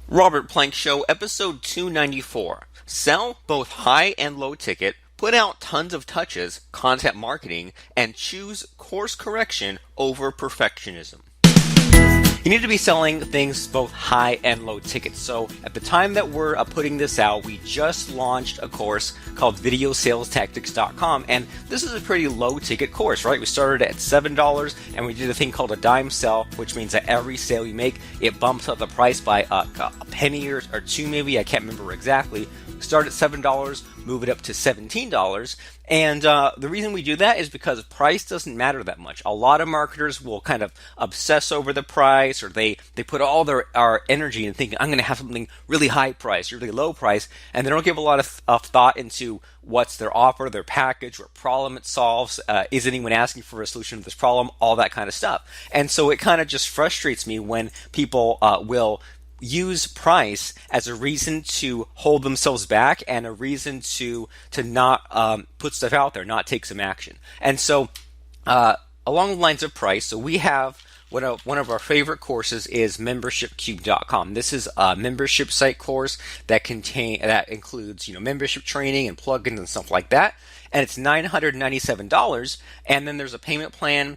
Robert Plank Show, episode 294. Sell both high and low ticket, put out tons of touches, content marketing, and choose course correction over perfectionism. You need to be selling things both high and low ticket. So at the time that we're putting this out, we just launched a course called videosalestactics.com, and this is a pretty low ticket course, right? We started at $7 and we did a thing called a dime sell, which means that every sale you make, it bumps up the price by a penny or two maybe, I can't remember exactly. Start at $7, move it up to $17. And the reason we do that is because price doesn't matter that much. A lot of marketers will kind of obsess over the price, or they put all our energy in thinking, I'm going to have something really high price, really low price, and they don't give a lot of thought into what's their offer, their package, what problem it solves, is anyone asking for a solution to this problem, all that kind of stuff. And so it kind of just frustrates me when people will use price as a reason to hold themselves back and a reason to not put stuff out there, not take some action. And so along the lines of price, so we have one of our favorite courses is membershipcube.com. This is a membership site course that includes membership training and plugins and stuff like that. And it's $997, and then there's a payment plan.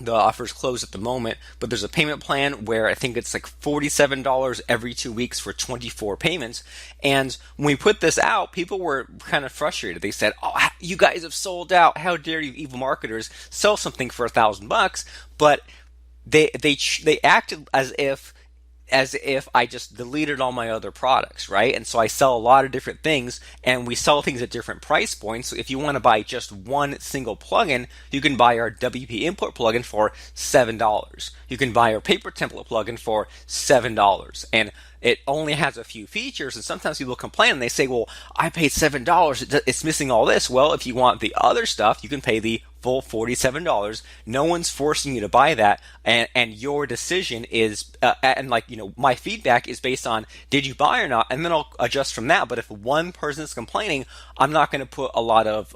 The offer's closed at the moment, but there's a payment plan where I think it's like $47 every 2 weeks for 24 payments. And when we put this out, people were kind of frustrated. They said, "Oh, you guys have sold out. How dare you, evil marketers, sell something for $1,000?" But they acted as if I just deleted all my other products, right? And so I sell a lot of different things, and we sell things at different price points. So if you want to buy just one single plugin, you can buy our WP import plugin for $7. You can buy our paper template plugin for $7. And it only has a few features, and sometimes people complain and they say, well, I paid $7, it's missing all this. Well, if you want the other stuff, you can pay the full $47. No one's forcing you to buy that, and your decision is, my feedback is based on did you buy or not, and then I'll adjust from that. But if one person is complaining, I'm not going to put a lot of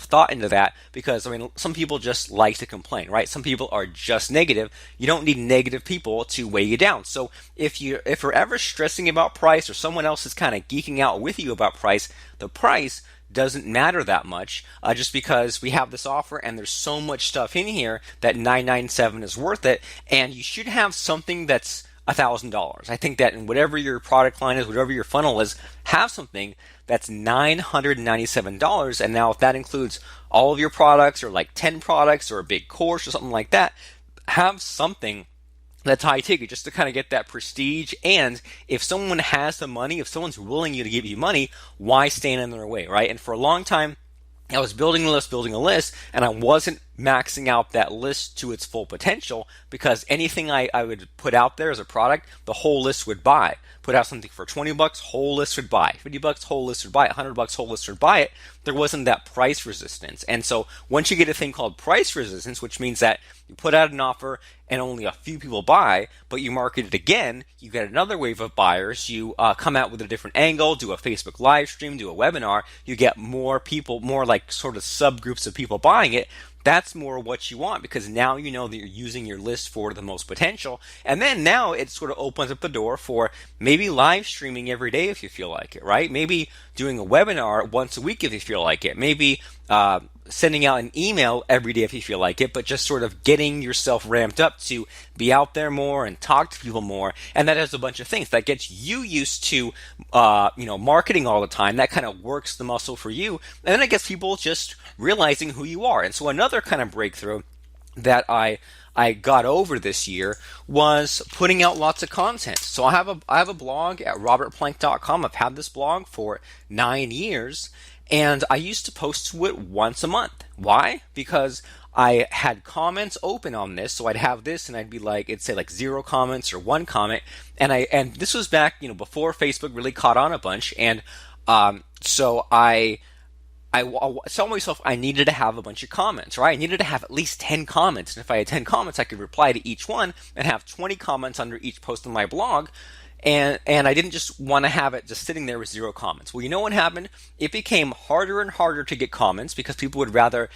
thought into that, because some people just like to complain, right? Some people are just negative. You don't need negative people to weigh you down. So if you're ever stressing about price, or someone else is kind of geeking out with you about price, the price doesn't matter that much, just because we have this offer and there's so much stuff in here that $997 is worth it. And you should have something that's $1,000. I think that in whatever your product line is, whatever your funnel is, have something that's $997. And now if that includes all of your products, or like 10 products, or a big course or something like that, have something that's high ticket, just to kind of get that prestige. And if someone has the money, if someone's willing to give you money, why stand in their way, right? And for a long time, I was building a list, and I wasn't maxing out that list to its full potential, because anything I would put out there as a product, the whole list would buy. Put out something for $20, whole list would buy. $50, whole list would buy. $100, whole list would buy it. There wasn't that price resistance. And so once you get a thing called price resistance, which means that you put out an offer and only a few people buy, but you market it again, you get another wave of buyers, you come out with a different angle, do a Facebook live stream, do a webinar, you get more people, more like sort of subgroups of people buying it. That's more what you want, because now you know that you're using your list for the most potential. And then now it sort of opens up the door for maybe live streaming every day if you feel like it, right? Maybe doing a webinar once a week if you feel like it. Maybe sending out an email every day if you feel like it, but just sort of getting yourself ramped up to be out there more and talk to people more. And that has a bunch of things that gets you used to, marketing all the time. That kind of works the muscle for you. And then it gets people just realizing who you are. And so another kind of breakthrough that I got over this year was putting out lots of content. So I have a blog at robertplank.com. I've had this blog for 9 years, and I used to post to it once a month. Why? Because I had comments open on this, so I'd have this, and I'd be like, it'd say like 0 comments or 1 comment, and this was back, before Facebook really caught on a bunch, and so I told myself I needed to have a bunch of comments, right? I needed to have at least 10 comments, and if I had 10 comments, I could reply to each one and have 20 comments under each post on my blog. and I didn't just want to have it just sitting there with zero comments. Well, you know what happened? It became harder and harder to get comments because people would rather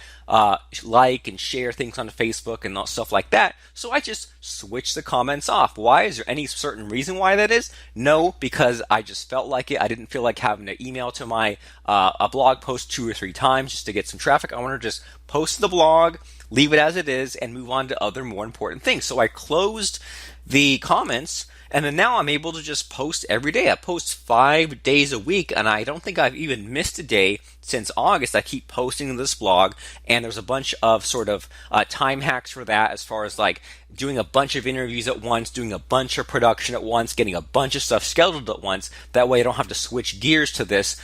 like and share things on Facebook and stuff like that. So I just switched the comments off. Why? Is there any certain reason why that is? No, because I just felt like it. I didn't feel like having to email to my a blog post 2 or 3 times just to get some traffic. I want to just post the blog, leave it as it is, and move on to other more important things. So I closed the comments, and then now I'm able to just post every day. I post 5 days a week, and I don't think I've even missed a day since August. I keep posting this blog, and there's a bunch of sort of time hacks for that, as far as like doing a bunch of interviews at once, doing a bunch of production at once, getting a bunch of stuff scheduled at once. That way I don't have to switch gears to this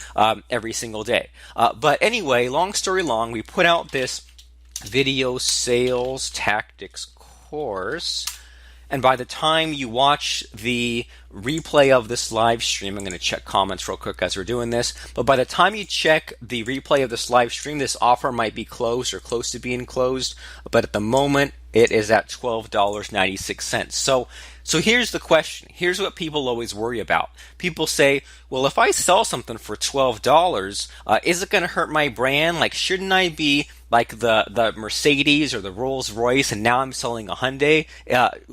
every single day. But anyway, long story long, we put out this video sales tactics course. And by the time you watch the replay of this live stream, I'm going to check comments real quick as we're doing this, but by the time you check the replay of this live stream, this offer might be closed or close to being closed, but at the moment it is at $12.96. So here's the question. Here's what people always worry about. People say, well, if I sell something for $12, is it going to hurt my brand? Like, shouldn't I be like the Mercedes or the Rolls Royce, and now I'm selling a Hyundai?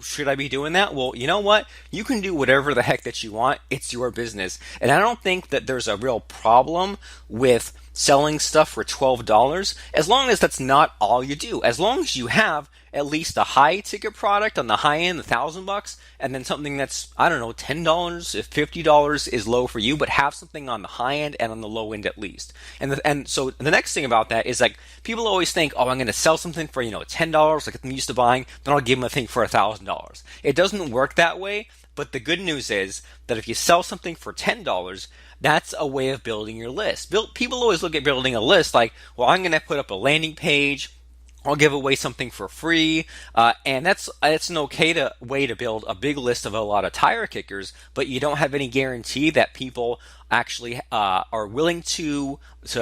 Should I be doing that? Well, you know what? You can do whatever the heck that you want. It's your business. And I don't think that there's a real problem with selling stuff for $12, as long as that's not all you do. As long as you have at least a high ticket product on the high end, $1,000, and then something that's, I don't know, $10, if $50 is low for you, but have something on the high end and on the low end at least. And so the next thing about that is, like, people always think, oh, I'm going to sell something for, $10, like I'm used to buying, then I'll give them a thing for $1,000. It doesn't work that way. But the good news is that if you sell something for $10, that's a way of building your list. People always look at building a list like, well, I'm going to put up a landing page, I'll give away something for free, and it's an okay way to build a big list of a lot of tire kickers, but you don't have any guarantee that people actually are willing to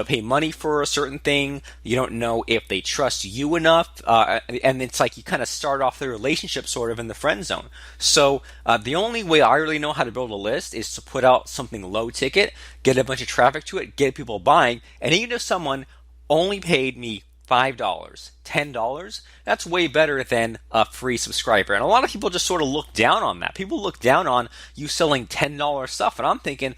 pay money for a certain thing. You don't know if they trust you enough, and it's like you kind of start off the relationship sort of in the friend zone. So the only way I really know how to build a list is to put out something low ticket, get a bunch of traffic to it, get people buying, and even if someone only paid me $5, $10, that's way better than a free subscriber. And a lot of people just sort of look down on that. People look down on you selling $10 stuff. And I'm thinking,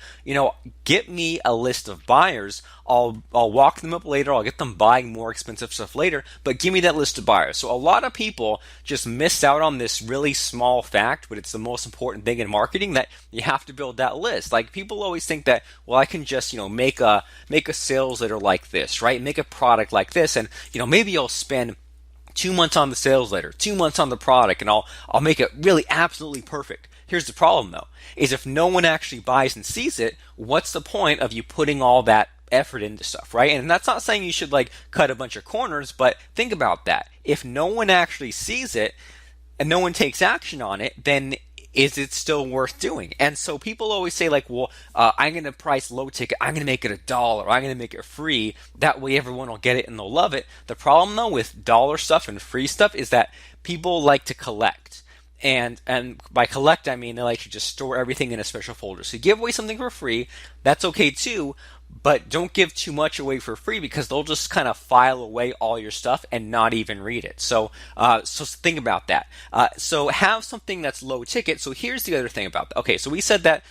get me a list of buyers. I'll walk them up later. I'll get them buying more expensive stuff later. But give me that list of buyers. So a lot of people just miss out on this really small fact, but it's the most important thing in marketing, that you have to build that list. Like, people always think that, well, I can just, make a sales letter like this, right? Make a product like this. And, maybe I'll spend 2 months on the sales letter, 2 months on the product, and I'll make it really absolutely perfect. Here's the problem, though, is if no one actually buys and sees it, what's the point of you putting all that effort into stuff, right? And that's not saying you should cut a bunch of corners, but think about that. If no one actually sees it and no one takes action on it, then is it still worth doing? And so people always say well, I'm going to price low ticket. I'm going to make it $1. I'm going to make it free. That way everyone will get it and they'll love it. The problem, though, with dollar stuff and free stuff is that people like to collect. And by collect, I mean they like to just store everything in a special folder. So you give away something for free, that's okay too, but don't give too much away for free, because they'll just kind of file away all your stuff and not even read it. So think about that. So have something that's low ticket. So here's the other thing about that. Okay, so we said that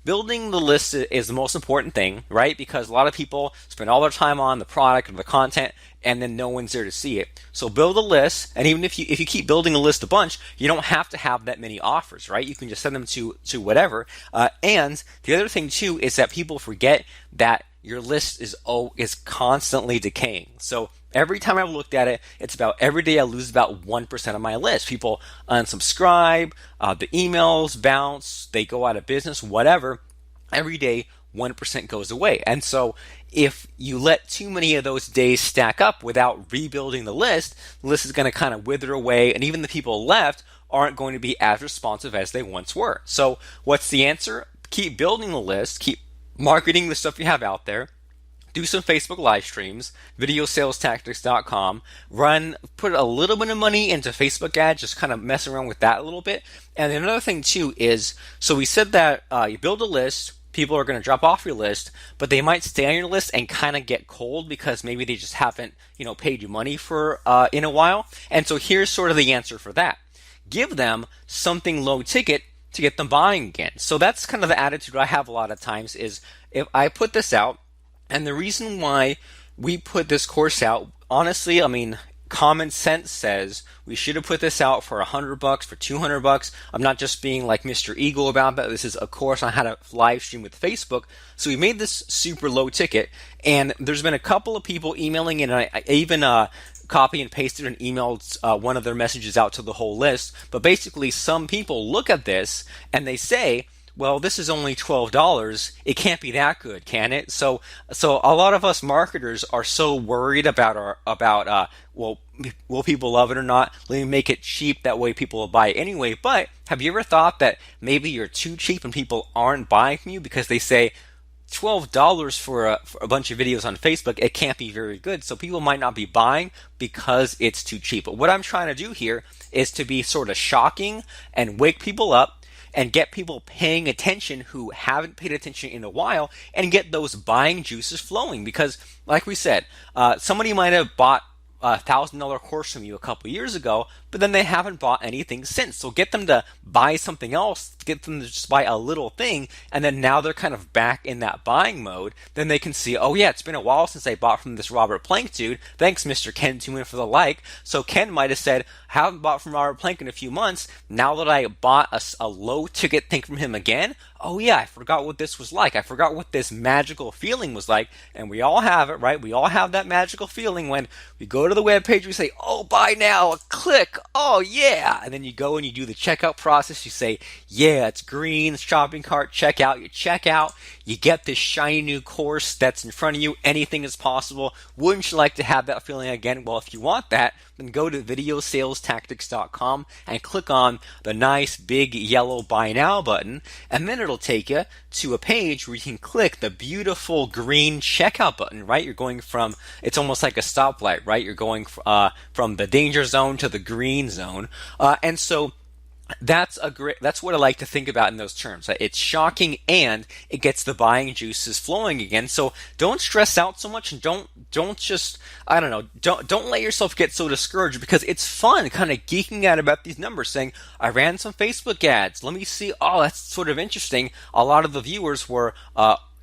building the list is the most important thing, right? Because a lot of people spend all their time on the product and the content, and then no one's there to see it. So build a list, and even if you keep building a list a bunch, you don't have to have that many offers, right? You can just send them to whatever. And the other thing too is that people forget that your list is constantly decaying. So every time I've looked at it, it's about every day I lose about 1% of my list. People unsubscribe, the emails bounce, they go out of business, whatever. Every day 1% goes away. And so if you let too many of those days stack up without rebuilding the list is going to kind of wither away, and even the people left aren't going to be as responsive as they once were. So what's the answer? Keep building the list, keep marketing the stuff you have out there, do some Facebook live streams, videosalestactics.com, put a little bit of money into Facebook ads, just kind of mess around with that a little bit. And then another thing too is, so we said that you build a list, people are going to drop off your list, but they might stay on your list and kind of get cold because maybe they just haven't, paid you money for in a while. And so here's sort of the answer for that. Give them something low ticket to get them buying again. So that's kind of the attitude I have a lot of times is if I put this out, and the reason why we put this course out, honestly, I mean, common sense says we should have put this out for $100, for $200. I'm not just being like Mr. Eagle about that. This is a course on how to live stream with Facebook. So we made this super low ticket, and there's been a couple of people emailing in, and I even copy and pasted and emailed one of their messages out to the whole list. But basically, some people look at this and they say, well, this is only $12. It can't be that good, can it? So a lot of us marketers are so worried about well, will people love it or not? Let me make it cheap. That way people will buy it anyway. But have you ever thought that maybe you're too cheap and people aren't buying from you because they say $12 for a bunch of videos on Facebook, it can't be very good. So people might not be buying because it's too cheap. But what I'm trying to do here is to be sort of shocking and wake people up and get people paying attention who haven't paid attention in a while and get those buying juices flowing. Because like we said, somebody might have bought a $1,000 course from you a couple years ago, but then they haven't bought anything since. So get them to buy something else, get them to just buy a little thing, and then now they're kind of back in that buying mode. Then they can see, oh yeah, it's been a while since I bought from this Robert Plank dude. Thanks, Mr. Ken Tooman, for the like. So Ken might have said, haven't bought from Robert Plank in a few months. Now that I bought a low ticket thing from him again, oh yeah, I forgot what this was like. I forgot what this magical feeling was like. And we all have it, right? We all have that magical feeling when we go to the web page, we say, oh, buy now, click, oh yeah. And then you go and you do the checkout process. You say, yeah, it's green, shopping cart, checkout. You check out, you get this shiny new course that's in front of you. Anything is possible. Wouldn't you like to have that feeling again? Well, if you want that, then go to videosalestactics.com and click on the nice big yellow buy now button, and then it'll take you to a page where you can click the beautiful green checkout button, right? You're going from, it's almost like a stoplight, right? You're going from the danger zone to the green zone. And so that's what I like to think about in those terms. It's shocking and it gets the buying juices flowing again. So don't stress out so much and don't just, I don't know, don't let yourself get so discouraged, because it's fun kind of geeking out about these numbers, saying, I ran some Facebook ads. Let me see. Oh, that's sort of interesting. A lot of the viewers were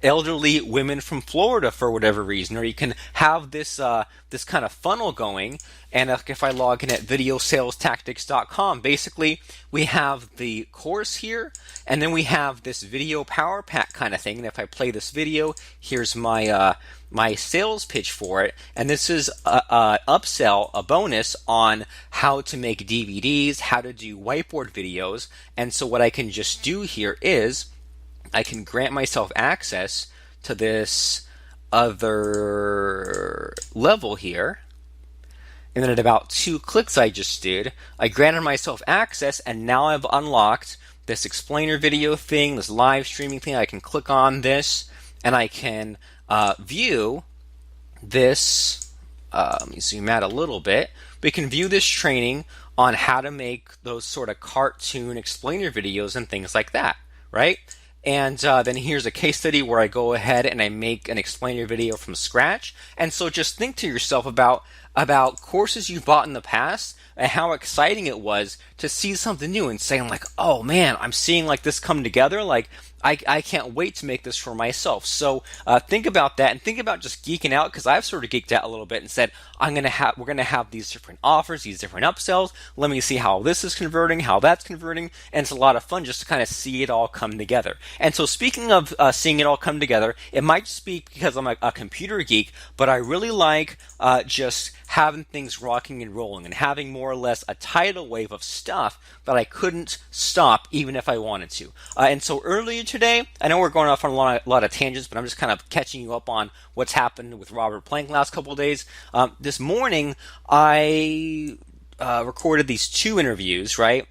elderly women from Florida for whatever reason, or you can have this this kind of funnel going. And if I log in at videosalestactics.com, basically we have the course here, and then we have this video power pack kind of thing. And if I play this video, here's my my sales pitch for it, and this is a upsell, a bonus on how to make DVDs, how to do whiteboard videos. And so what I can just do here is I can grant myself access to this other level here. And then at about 2 clicks I just did, I granted myself access, and now I've unlocked this explainer video thing, this live streaming thing. I can click on this and I can view this. Let me zoom out a little bit. We can view this training on how to make those sort of cartoon explainer videos and things like that, right? And then here's a case study where I go ahead and I make an explainer video from scratch. And so just think to yourself about courses you've bought in the past and how exciting it was to see something new and saying like, oh man, I'm seeing like this come together. Like I can't wait to make this for myself. So think about that, and think about just geeking out, because I've sort of geeked out a little bit and said, we're gonna have these different offers, these different upsells. Let me see how this is converting, how that's converting, and it's a lot of fun just to kind of see it all come together. And so speaking of seeing it all come together, it might just be because I'm a computer geek, but I really like just having things rocking and rolling and having more or less a tidal wave of stuff that I couldn't stop even if I wanted to. And so earlier today, I know we're going off on a lot of tangents, but I'm just kind of catching you up on what's happened with Robert Plank last couple of days. This morning, I recorded these 2 interviews, right?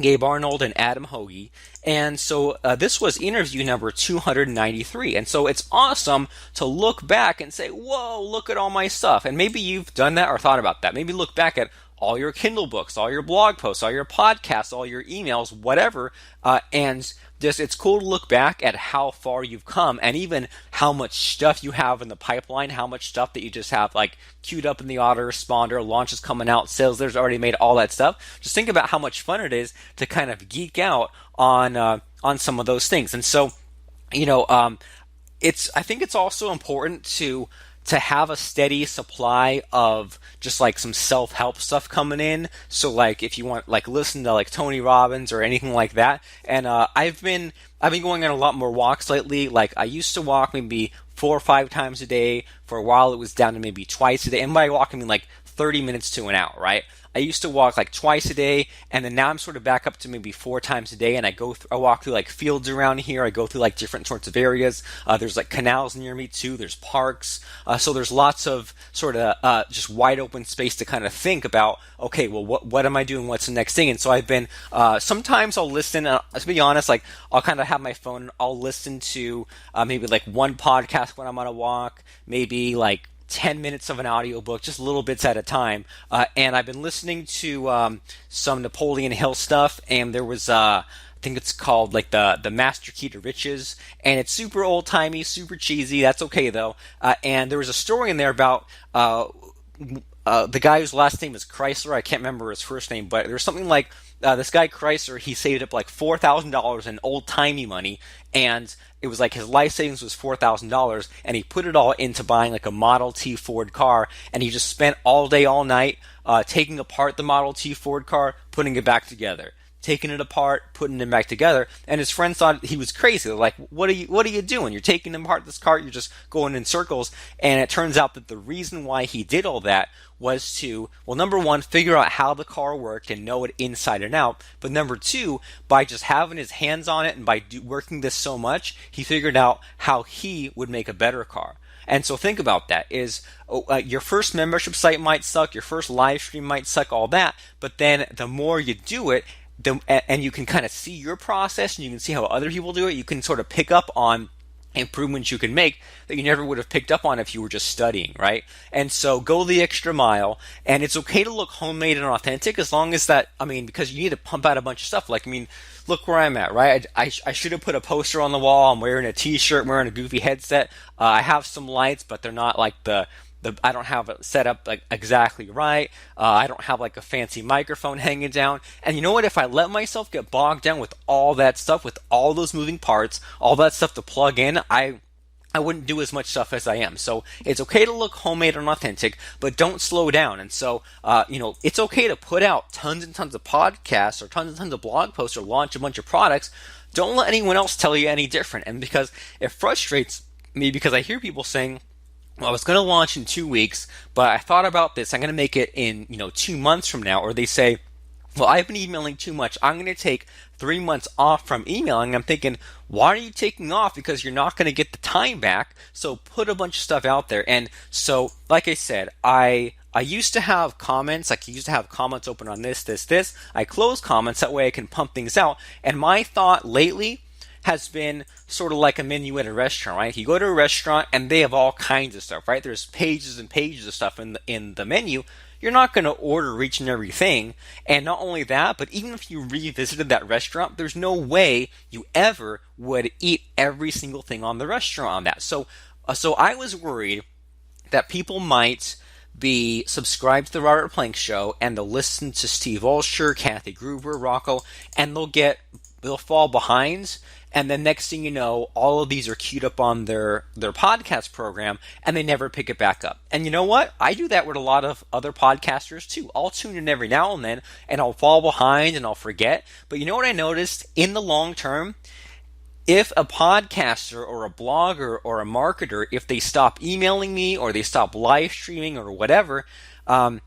Gabe Arnold and Adam Hoagie. And so this was interview number 293. And so it's awesome to look back and say, whoa, look at all my stuff. And maybe you've done that or thought about that. Maybe look back at all your Kindle books, all your blog posts, all your podcasts, all your emails, whatever. And just it's cool to look back at how far you've come and even how much stuff you have in the pipeline, how much stuff that you just have like queued up in the autoresponder, launches coming out, sales there's already made, all that stuff. Just think about how much fun it is to kind of geek out on some of those things. And so, I think it's also important to have a steady supply of just like some self-help stuff coming in. So like if you want like listen to like Tony Robbins or anything like that. And I've been going on a lot more walks lately. Like I used to walk maybe 4 or 5 times a day. For a while it was down to maybe twice a day. And by walking I mean like 30 minutes to an hour, right? I used to walk like twice a day, and then now I'm sort of back up to maybe 4 times a day, and I walk through like fields around here. I go through like different sorts of areas. There's like canals near me too. There's parks. So there's lots of sort of just wide open space to kind of think about, okay, well, what am I doing? What's the next thing? And so I've been, sometimes I'll listen, to be honest, like I'll kind of have my phone, I'll listen to maybe like one podcast when I'm on a walk, maybe like 10 minutes of an audiobook, just little bits at a time. And I've been listening to some Napoleon Hill stuff, and there was I think it's called like the Master Key to Riches, and it's super old timey, super cheesy. That's okay though. And there was a story in there about the guy whose last name is Chrysler. I can't remember his first name, but there's something like this guy Chrysler. He saved up like $4,000 in old timey money, and it was like his life savings was $4,000, and he put it all into buying like a Model T Ford car, and he just spent all day, all night taking apart the Model T Ford car, putting it back together. Taking it apart, putting it back together, and his friends thought he was crazy. They're like, "What are you doing? You're taking apart this car. You're just going in circles." And it turns out that the reason why he did all that was to, well, number one, figure out how the car worked and know it inside and out. But number two, by just having his hands on it and by working this so much, he figured out how he would make a better car. And so think about that is your first membership site might suck, your first live stream might suck, all that. But then the more you do it, and you can kind of see your process and you can see how other people do it, you can sort of pick up on improvements you can make that you never would have picked up on if you were just studying, right? And so go the extra mile, and it's okay to look homemade and authentic as long as that, because you need to pump out a bunch of stuff. Like, look where I'm at, right? I should have put a poster on the wall. I'm wearing a t-shirt, wearing a goofy headset. I have some lights, but they're not like I don't have it set up like exactly right. I don't have like a fancy microphone hanging down. And you know what? If I let myself get bogged down with all that stuff, with all those moving parts, all that stuff to plug in, I wouldn't do as much stuff as I am. So it's okay to look homemade and authentic, but don't slow down. And so, it's okay to put out tons and tons of podcasts or tons and tons of blog posts or launch a bunch of products. Don't let anyone else tell you any different. And because it frustrates me, because I hear people saying, well, I was going to launch in 2 weeks, but I thought about this. I'm going to make it in, 2 months from now. Or they say, well, I've been emailing too much. I'm going to take 3 months off from emailing. I'm thinking, why are you taking off? Because you're not going to get the time back. So put a bunch of stuff out there. And so, like I said, I used to have comments. I used to have comments open on this. I close comments. That way I can pump things out. And my thought lately has been sort of like a menu at a restaurant, right? You go to a restaurant and they have all kinds of stuff, right? There's pages and pages of stuff in the menu. You're not going to order each and every thing. And not only that, but even if you revisited that restaurant, there's no way you ever would eat every single thing on the restaurant on that. So I was worried that people might be subscribed to the Robert Plank Show and they'll listen to Steve Olsher, Kathy Gruber, Rocco, and they'll fall behind. And then next thing you know, all of these are queued up on their podcast program, and they never pick it back up. And you know what? I do that with a lot of other podcasters too. I'll tune in every now and then, and I'll fall behind and I'll forget. But you know what I noticed? In the long term, if a podcaster or a blogger or a marketer, if they stop emailing me or they stop live streaming or whatever, I'm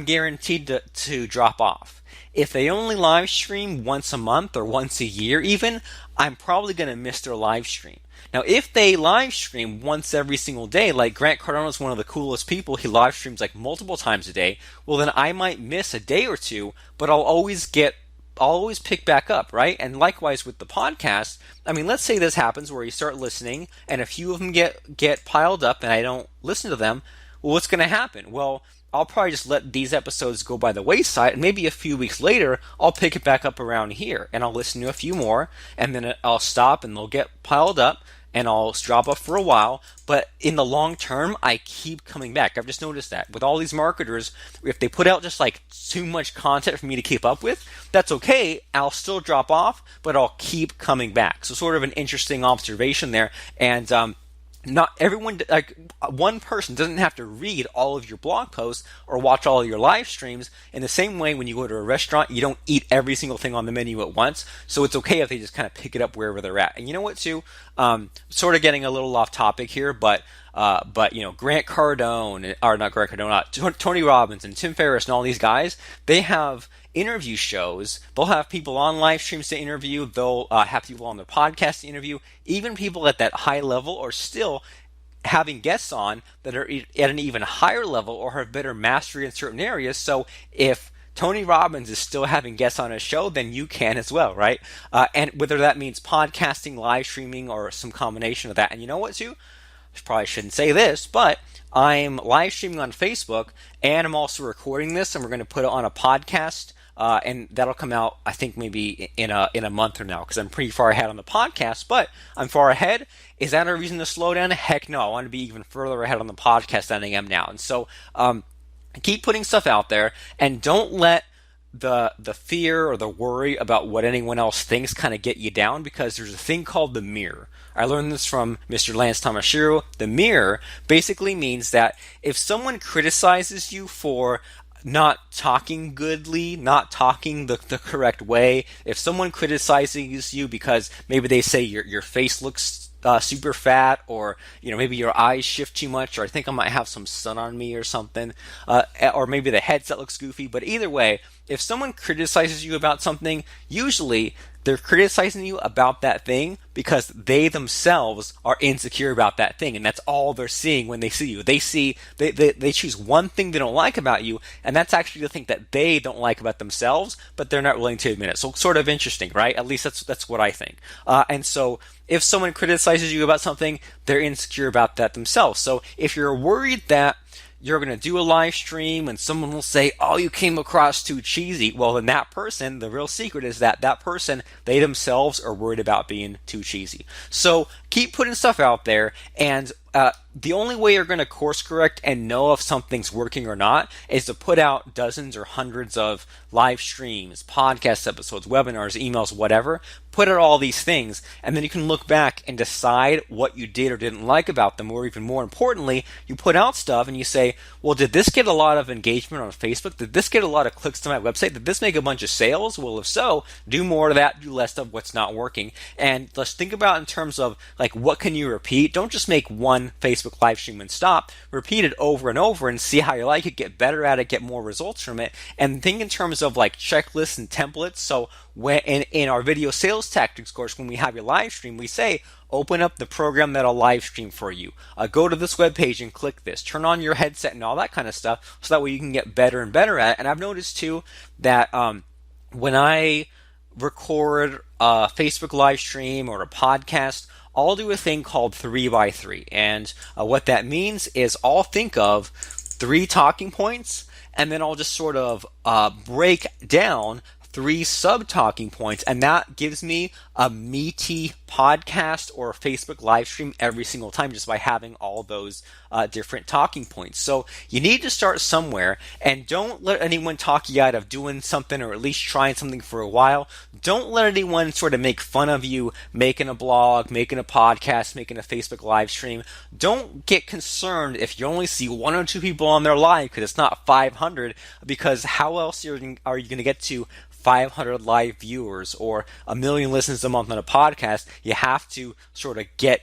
guaranteed to drop off. If they only live stream once a month or once a year even, I'm probably going to miss their live stream. Now, if they live stream once every single day, like Grant Cardone is one of the coolest people, he live streams like multiple times a day, well then I might miss a day or two, but I'll always get always pick back up, right? And likewise with the podcast, I mean, let's say this happens where you start listening and a few of them get piled up and I don't listen to them. Well, what's going to happen? Well, I'll probably just let these episodes go by the wayside, and maybe a few weeks later, I'll pick it back up around here, and I'll listen to a few more, and then I'll stop, and they'll get piled up, and I'll drop off for a while. But in the long term, I keep coming back. I've just noticed that with all these marketers, if they put out just like too much content for me to keep up with, that's okay. I'll still drop off, but I'll keep coming back. So sort of an interesting observation there, and not everyone, like one person doesn't have to read all of your blog posts or watch all of your live streams. In the same way, when you go to a restaurant, you don't eat every single thing on the menu at once. So it's okay if they just kind of pick it up wherever they're at. And you know what, too? Sort of getting a little off topic here, but Grant Cardone, or not Grant Cardone, Tony Robbins and Tim Ferriss and all these guys, they have interview shows. They'll have people on live streams to interview. They'll have people on their podcast to interview. Even people at that high level are still having guests on that are at an even higher level or have better mastery in certain areas. So if Tony Robbins is still having guests on his show, then you can as well, right? And whether that means podcasting, live streaming, or some combination of that. And you know what, too? I probably shouldn't say this, but I'm live streaming on Facebook, and I'm also recording this, and we're going to put it on a podcast. And that'll come out, I think, maybe in a month from now, because I'm pretty far ahead on the podcast, but I'm far ahead. Is that a reason to slow down? Heck no. I want to be even further ahead on the podcast than I am now. And so keep putting stuff out there, and don't let the fear or the worry about what anyone else thinks kind of get you down, because there's a thing called the mirror. I learned this from Mr. Lance Tamashiro. The mirror basically means that if someone criticizes you for not talking goodly, not talking the correct way, if someone criticizes you because maybe they say your face looks super fat, or maybe your eyes shift too much, or I think I might have some sun on me or something, or maybe the headset looks goofy, but either way, if someone criticizes you about something, usually they're criticizing you about that thing because they themselves are insecure about that thing, and that's all they're seeing when they see you. They choose one thing they don't like about you, and that's actually the thing that they don't like about themselves, but they're not willing to admit it. So sort of interesting, right? At least that's what I think. And so if someone criticizes you about something, they're insecure about that themselves. So if you're worried that you're going to do a live stream and someone will say, oh, you came across too cheesy, well, then that person, the real secret is that person, they themselves are worried about being too cheesy. So keep putting stuff out there, and the only way you're going to course correct and know if something's working or not is to put out dozens or hundreds of live streams, podcast episodes, webinars, emails, whatever. Put out all these things, and then you can look back and decide what you did or didn't like about them, or even more importantly, you put out stuff and you say, well, did this get a lot of engagement on Facebook? Did this get a lot of clicks to my website? Did this make a bunch of sales? Well, if so, do more of that, do less of what's not working. And let's think about in terms of, like, what can you repeat? Don't just make one Facebook live stream and stop. Repeat it over and over and see how you like it, get better at it, get more results from it, and think in terms of like checklists and templates. So when in our video sales tactics course, when we have your live stream, we say, open up the program that'll live stream for you. Go to this webpage and click this. Turn on your headset and all that kind of stuff, so that way you can get better and better at it. And I've noticed too that when I record a Facebook live stream or a podcast, I'll do a thing called 3x3. And what that means is I'll think of 3 talking points, and then I'll just sort of break down 3 sub-talking points, and that gives me a meaty podcast or a Facebook live stream every single time, just by having all those different talking points. So you need to start somewhere, and don't let anyone talk you out of doing something, or at least trying something for a while. Don't let anyone sort of make fun of you making a blog, making a podcast, making a Facebook live stream. Don't get concerned if you only see 1 or 2 people on their live because it's not 500, because how else are you going to get to 500 live viewers or 1 million listens a month on a podcast? You have to sort of get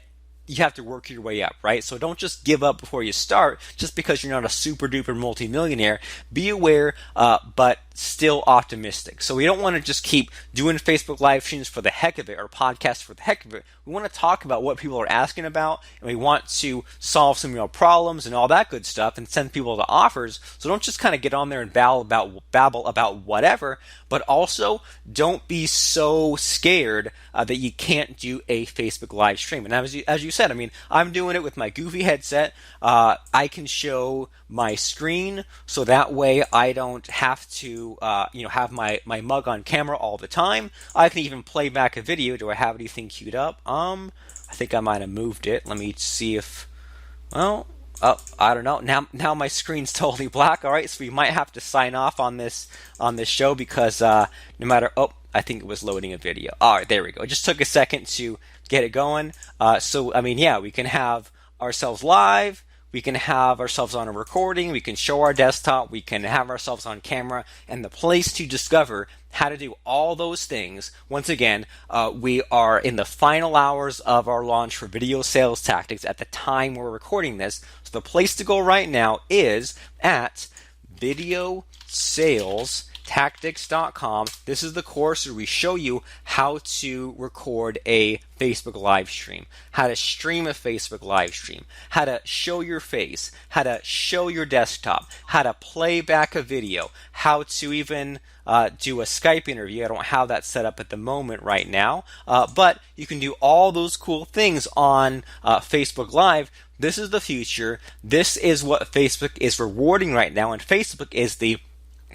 you have to work your way up, right? So don't just give up before you start just because you're not a super duper multimillionaire. Be aware, but still optimistic. So we don't want to just keep doing Facebook live streams for the heck of it or podcasts for the heck of it. We want to talk about what people are asking about, and we want to solve some real problems and all that good stuff and send people to offers. So don't just kind of get on there and babble about whatever, but also don't be so scared that you can't do a Facebook live stream. And as you said, I mean, I'm doing it with my goofy headset. I can show my screen, so that way I don't have to have my mug on camera all the time. I can even play back a video. Do I have anything queued up? I think I might have moved it. Let me see if, well, I don't know. Now my screen's totally black. All right, so we might have to sign off on this show because no matter. Oh, I think it was loading a video. All right, there we go. It just took a second to get it going. So I mean, yeah, we can have ourselves live. We can have ourselves on a recording. We can show our desktop. We can have ourselves on camera. And the place to discover how to do all those things, once again, we are in the final hours of our launch for Video Sales Tactics at the time we're recording this. So the place to go right now is at videosalestactics.com. This is the course where we show you how to record a Facebook live stream, how to stream a Facebook live stream, how to show your face, how to show your desktop, how to play back a video, how to even do a Skype interview. I don't have that set up at the moment right now, but you can do all those cool things on Facebook Live. This is the future. This is what Facebook is rewarding right now, and Facebook is the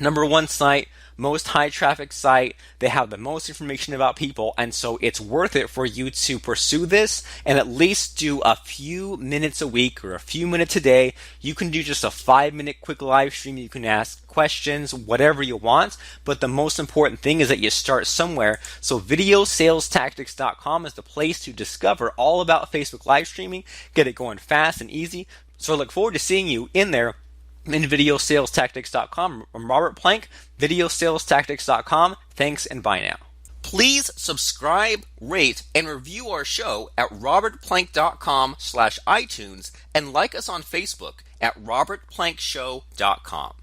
#1 site, most high traffic site. They have the most information about people, and so it's worth it for you to pursue this and at least do a few minutes a week or a few minutes a day. You can do just a 5-minute quick live stream. You can ask questions, whatever you want, but the most important thing is that you start somewhere. So videosalestactics.com is the place to discover all about Facebook live streaming, get it going fast and easy. So I look forward to seeing you in there in videosalestactics.com. I'm Robert Plank, videosalestactics.com. Thanks and bye now. Please subscribe, rate, and review our show at robertplank.com/iTunes and like us on Facebook at robertplankshow.com.